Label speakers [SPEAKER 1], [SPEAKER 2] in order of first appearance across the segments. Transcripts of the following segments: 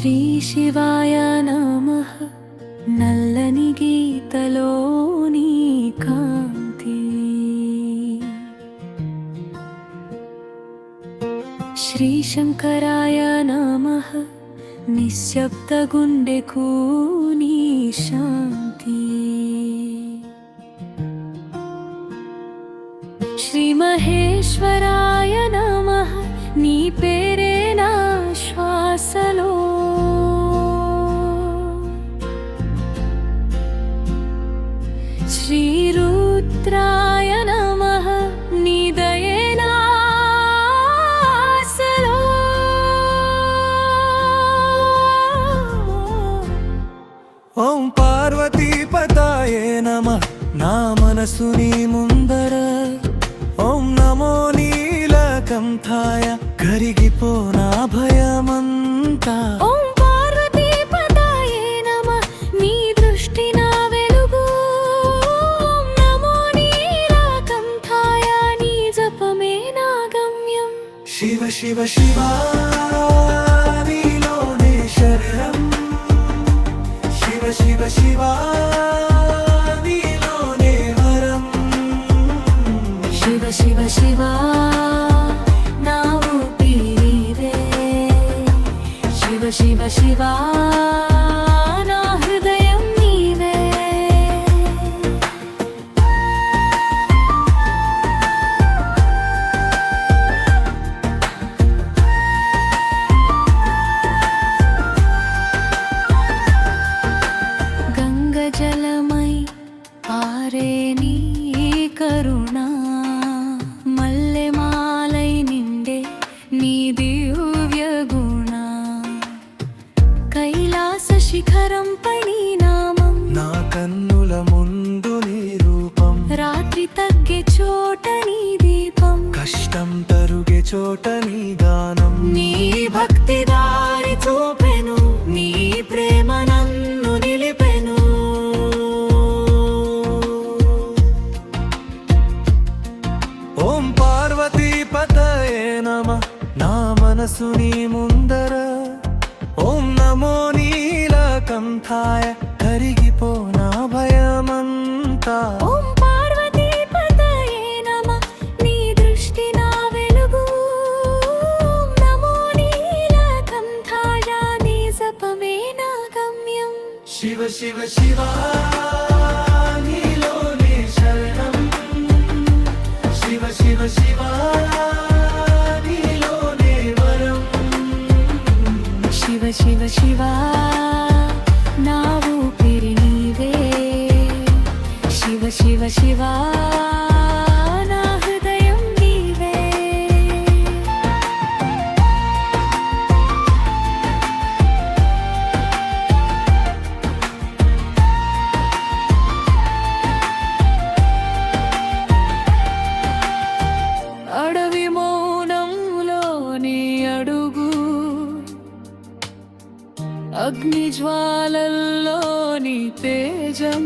[SPEAKER 1] శ్రీ శివాయ నమః. నల్లని గీతలోని కాంతి శ్రీ శంకరాయ నమః. నిశ్శబ్ద గుండెకు నీ శాంతి. శ్రీ మహేశ్వరాయ నమః. నీ పేరే నా శ్వాసలో. శ్రీ రుద్రాయ నమః. నీ దయే నా ఆశలో.
[SPEAKER 2] ఓం పార్వతీపతాయే నమః. నా మనసు నీ ముందర. ఓం నమో నీలకంఠాయ. కరిగిపో నా భయమంతా.
[SPEAKER 1] ఓం పార్వతీపతాయే నమః. నీ దృష్టి నా వెలుగు. ఓం నమో నీలకంఠాయ. నీ జపమే నా గమ్యం.
[SPEAKER 2] శివ శివ శివ నీలోనే శరణం. శివ శివ శివ నీలోనే వరం.
[SPEAKER 1] శివ శివ శివ నా ఊపిరివే. శివ శివ శివ నా హృదయం నీవే. గంగ జలమై పారే నీ కరుణా. మల్లె మాలై నిండే నీ దివ్య గుణ. కైలాస శిఖరంపై నీ నామం.
[SPEAKER 2] నా కన్నుల ముందు నీ రూపం.
[SPEAKER 1] రాత్రి తగ్గే చోట నీ దీపం.
[SPEAKER 2] కష్టం తరుగే చోట నీ గానం.
[SPEAKER 1] నీ భక్తి దారి చూపెను. నీ ప్రేమ నన్ను నిలిపెను.
[SPEAKER 2] ఓం పార్వతీపతయే నమః. నా మనసు నీ ముందర. ఓం నమో నీలకంఠాయ. కరిగిపో నా భయమంతా.
[SPEAKER 1] ఓం పార్వతీపతయే నమః. నీ దృష్టి నా వెలుగు. ఓం నమో నీలకంఠాయ. నీ జపమే నా గమ్యం.
[SPEAKER 2] శివ శివ శివ నీలోనే శరణం. శివ శివ శివ నీలోనే వరం.
[SPEAKER 1] శివ శివ శివ నా ఊపిరి నీవే. శివ శివ శివ నా హృదయం నీవే. అడవి మౌనంలోని అడుగు. అగ్ని జ్వాలల్లోని తేజం.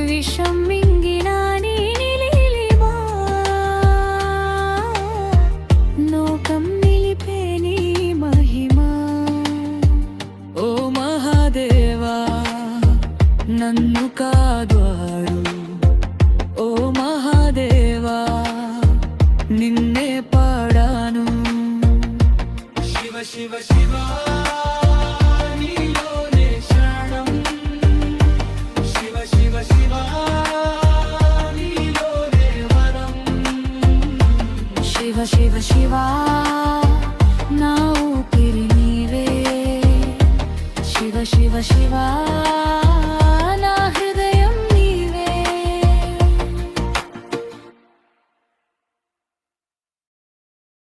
[SPEAKER 1] విషం మింగిన నీ నిలిమా. లోకం నిలిపే నీ మహిమా. ఓ మహాదేవా నన్ను కాద్వారు. ఓ మహాదేవా నిన్నే పాడాను.
[SPEAKER 2] శివ శివ శివ నీలోనే శరణం. శివ శివ శివ నీలోనే వరం.
[SPEAKER 1] శివ శివ శివ నా ఊపిరి నీవే. శివ శివ శివ